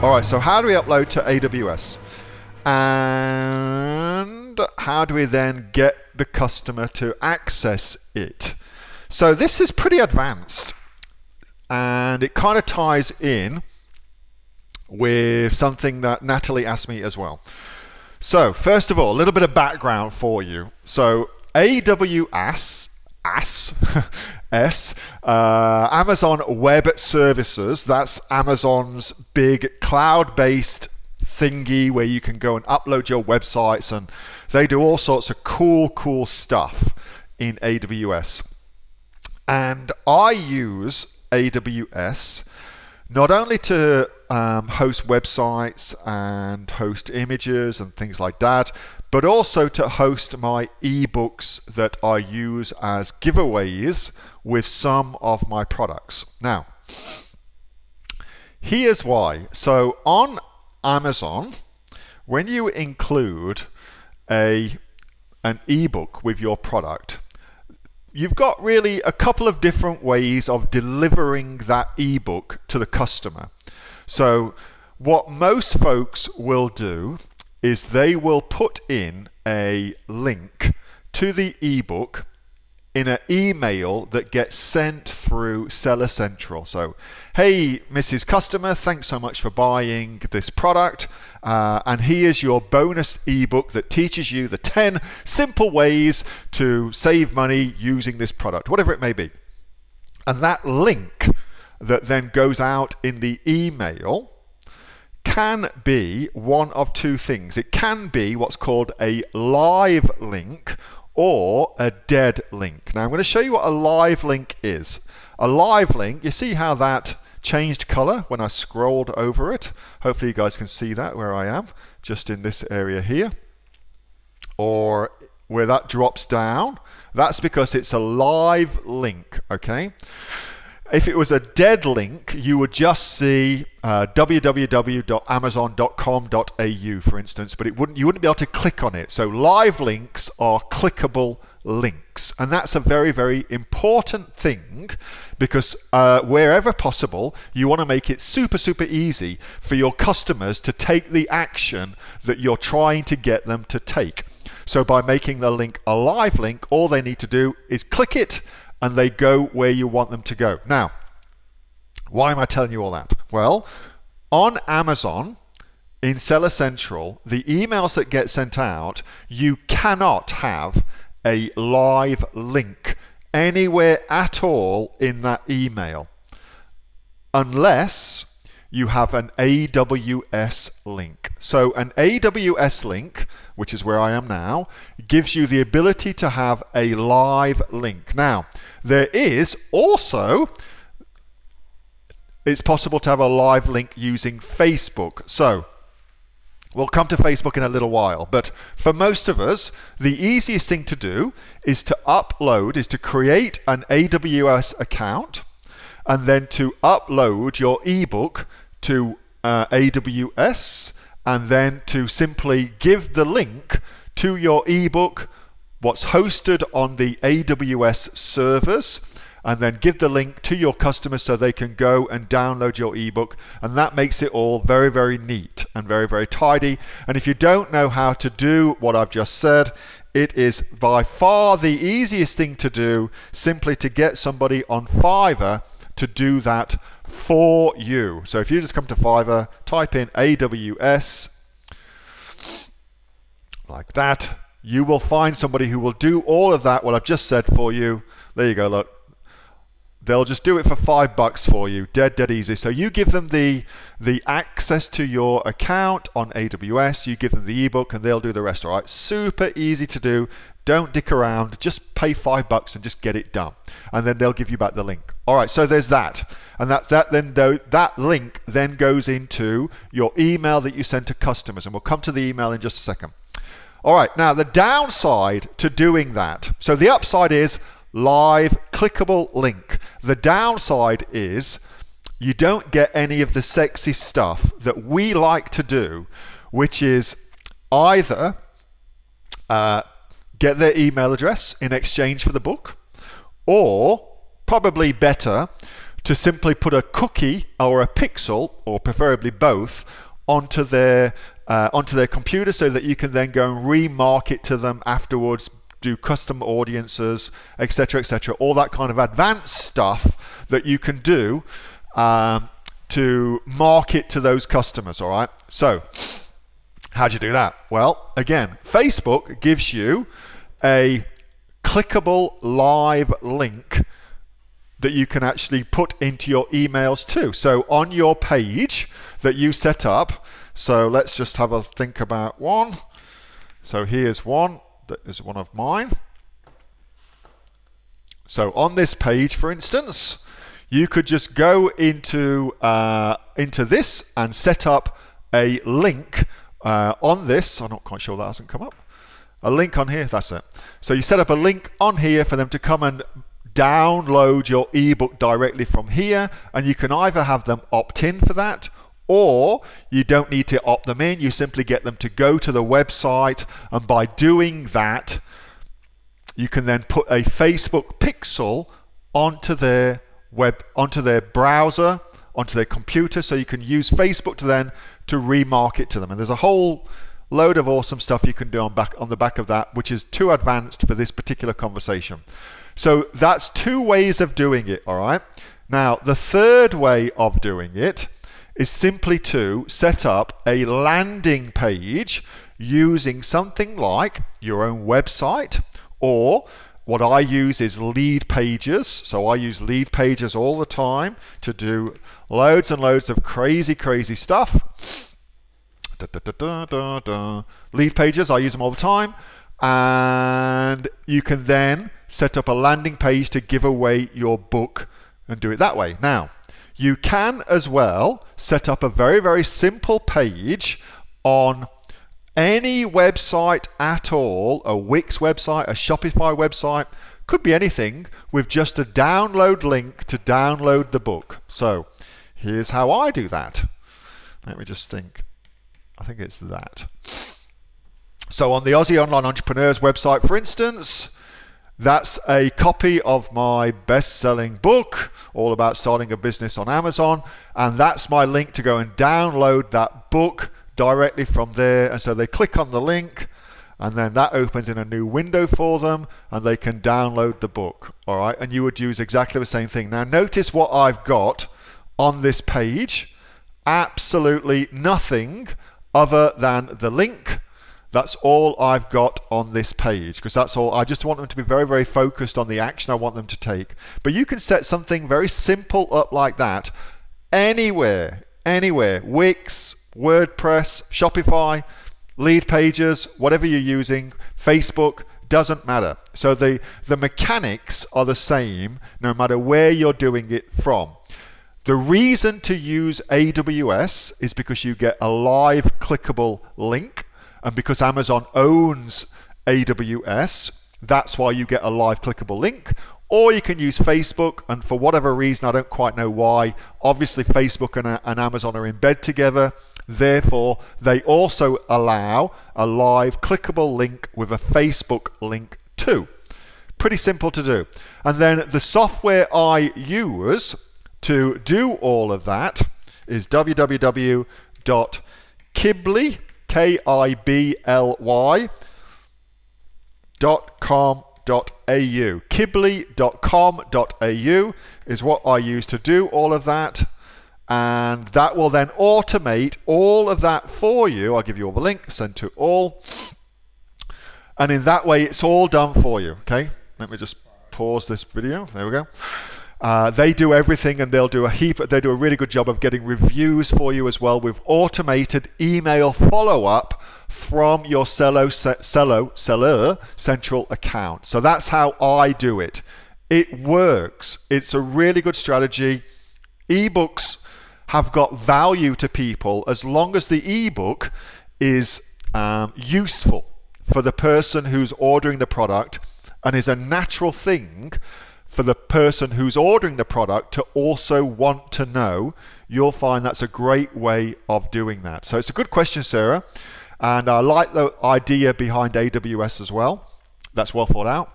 All right, so how do we upload to AWS? And how do we then get the customer to access it? So this is pretty advanced, and it kind of ties in with something that Natalie asked me as well. So first of all, a little bit of background for you. So AWS, Amazon Web Services, that's Amazon's big cloud-based thingy where you can go and upload your websites, and they do all sorts of cool stuff in AWS. And I use AWS not only to host websites and host images and things like that, but also to host my ebooks that I use as giveaways with some of my products. Now, here's why. So on Amazon, when you include an ebook with your product, you've got really a couple of different ways of delivering that ebook to the customer. So what most folks will do is they will put in a link to the ebook in an email that gets sent through Seller Central. So, hey, Mrs. Customer, thanks so much for buying this product. And here's your bonus ebook that teaches you the 10 simple ways to save money using this product, whatever it may be. And that link that then goes out in the email can be one of two things. It can be what's called a live link or a dead link. Now I'm going to show you what a live link is. A live link, you see how that changed color when I scrolled over it? Hopefully you guys can see that where I am, just in this area here. Or where that drops down, that's because it's a live link, okay? If it was a dead link, you would just see www.amazon.com.au, for instance, but you wouldn't be able to click on it. So live links are clickable links, and that's a very important thing, because wherever possible, you want to make it super easy for your customers to take the action that you're trying to get them to take. So by making the link a live link, all they need to do is click it, and they go where you want them to go. Now, why am I telling you all that? Well, on Amazon, in Seller Central, the emails that get sent out, you cannot have a live link anywhere at all in that email, unless you have an AWS link. So an AWS link, which is where I am now, gives you the ability to have a live link. Now, there is also, it's possible to have a live link using Facebook. So we'll come to Facebook in a little while, but for most of us, the easiest thing to do is to create an AWS account, and then to upload your ebook to AWS, and then to simply give the link to your ebook, what's hosted on the AWS servers, and then give the link to your customers so they can go and download your ebook. And that makes it all very neat and very tidy. And if you don't know how to do what I've just said, it is by far the easiest thing to do, simply to get somebody on Fiverr to do that for you. So if you just come to Fiverr, type in AWS, like that, you will find somebody who will do all of that, what I've just said, for you. There you go, look. They'll just do it for $5 for you, dead easy. So you give them the access to your account on AWS, you give them the ebook, and they'll do the rest, all right? Super easy to do. Don't dick around, just pay $5 and just get it done. And then they'll give you back the link. All right, so there's that. And that link then goes into your email that you send to customers. And we'll come to the email in just a second. All right, now the downside to doing that. So the upside is live clickable link. The downside is you don't get any of the sexy stuff that we like to do, which is either get their email address in exchange for the book, or probably better, to simply put a cookie or a pixel, or preferably both, onto their computer, so that you can then go and remarket to them afterwards, do custom audiences, etc., etc. All that kind of advanced stuff that you can do to market to those customers. All right. So how do you do that? Well, again, Facebook gives you a clickable live link that you can actually put into your emails too. So on your page that you set up, so let's just have a think about one. So here's one that is one of mine. So on this page, for instance, you could just go into this and set up a link on this. I'm not quite sure that hasn't come up. A link on here, that's it. So you set up a link on here for them to come and download your ebook directly from here, and you can either have them opt in for that, or you don't need to opt them in. You simply get them to go to the website, and by doing that, you can then put a Facebook pixel onto their browser, onto their computer, so you can use Facebook to remarket to them. And there's a whole load of awesome stuff you can do on the back of that, which is too advanced for this particular conversation. So that's two ways of doing it, all right? Now, the third way of doing it is simply to set up a landing page using something like your own website, or what I use is lead pages. So I use lead pages all the time to do loads and loads of crazy stuff. Lead pages, I use them all the time. And you can then set up a landing page to give away your book and do it that way. Now, you can as well set up a very simple page on any website at all, a Wix website, a Shopify website, could be anything, with just a download link to download the book. So here's how I do that. Let me just think. I think it's that. So on the Aussie Online Entrepreneurs website, for instance, that's a copy of my best-selling book, all about starting a business on Amazon, and that's my link to go and download that book directly from there. And so they click on the link, and then that opens in a new window for them, and they can download the book. All right, and you would use exactly the same thing. Now notice what I've got on this page. Absolutely nothing other than the link. That's all I've got on this page, because that's all. I just want them to be very focused on the action I want them to take. But you can set something very simple up like that anywhere. Wix, WordPress, Shopify, lead pages, whatever you're using, Facebook, doesn't matter. So the mechanics are the same no matter where you're doing it from. The reason to use AWS is because you get a live clickable link, and because Amazon owns AWS, that's why you get a live clickable link. Or you can use Facebook, and for whatever reason, I don't quite know why, obviously Facebook and Amazon are in bed together. Therefore, they also allow a live clickable link with a Facebook link too. Pretty simple to do. And then the software I use to do all of that is www.kibly, kibly.com.au. Kibly.com.au is what I use to do all of that, and that will then automate all of that for you. I'll give you all the link, send to all, and in that way it's all done for you. Okay, let me just pause this video. There we go. They do everything, and they do a really good job of getting reviews for you as well, with automated email follow-up from your seller central account. So that's how I do it. It works. It's a really good strategy. Ebooks have got value to people as long as the ebook is useful for the person who's ordering the product, and is a natural thing for the person who's ordering the product to also want to know. You'll find that's a great way of doing that. So it's a good question, Sarah, and I like the idea behind AWS as well. That's well thought out.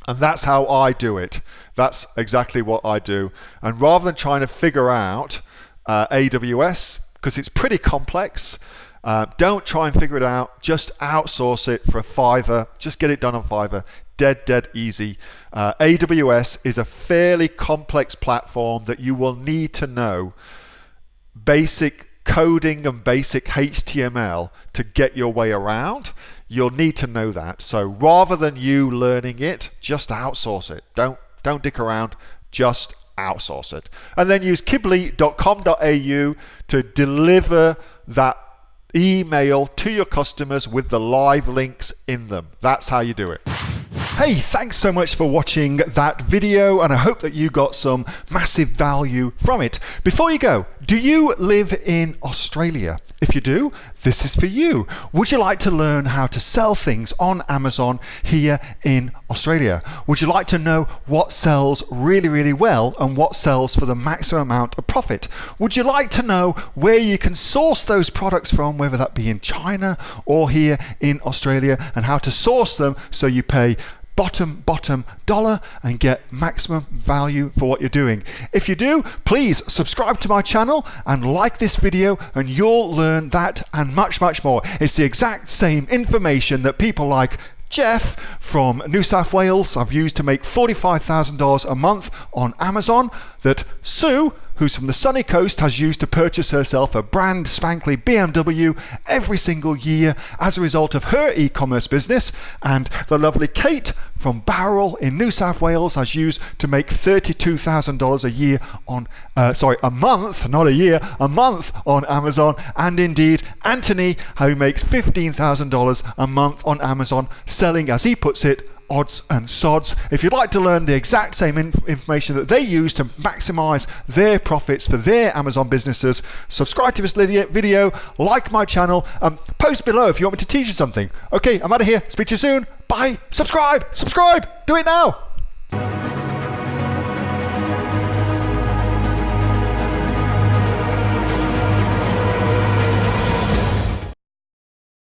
And that's how I do it. That's exactly what I do. And rather than trying to figure out AWS, because it's pretty complex, don't try and figure it out. Just outsource it for a $5. Just get it done on Fiverr. Dead easy. AWS is a fairly complex platform that you will need to know basic coding and basic HTML to get your way around. You'll need to know that. So rather than you learning it, just outsource it. Don't dick around, just outsource it. And then use kibli.com.au to deliver that email to your customers with the live links in them. That's how you do it. Hey, thanks so much for watching that video, and I hope that you got some massive value from it. Before you go, do you live in Australia? If you do, this is for you. Would you like to learn how to sell things on Amazon here in Australia? Would you like to know what sells really well and what sells for the maximum amount of profit? Would you like to know where you can source those products from, whether that be in China or here in Australia, and how to source them so you pay bottom dollar and get maximum value for what you're doing? If you do, please subscribe to my channel and like this video, and you'll learn that and much more. It's the exact same information that people like Jeff from New South Wales I've used to make $45,000 a month on Amazon, that Sue, who's from the sunny coast, has used to purchase herself a brand spankly BMW every single year as a result of her e-commerce business, and the lovely Kate from Bowral in New South Wales has used to make $32,000 a year on a month, not a year, a month on Amazon, and indeed Anthony, who makes $15,000 a month on Amazon selling, as he puts it, odds and sods. If you'd like to learn the exact same information that they use to maximize their profits for their Amazon businesses, subscribe to this video, like my channel, post below if you want me to teach you something. Okay, I'm out of here. Speak to you soon. Bye. Subscribe. Do it now.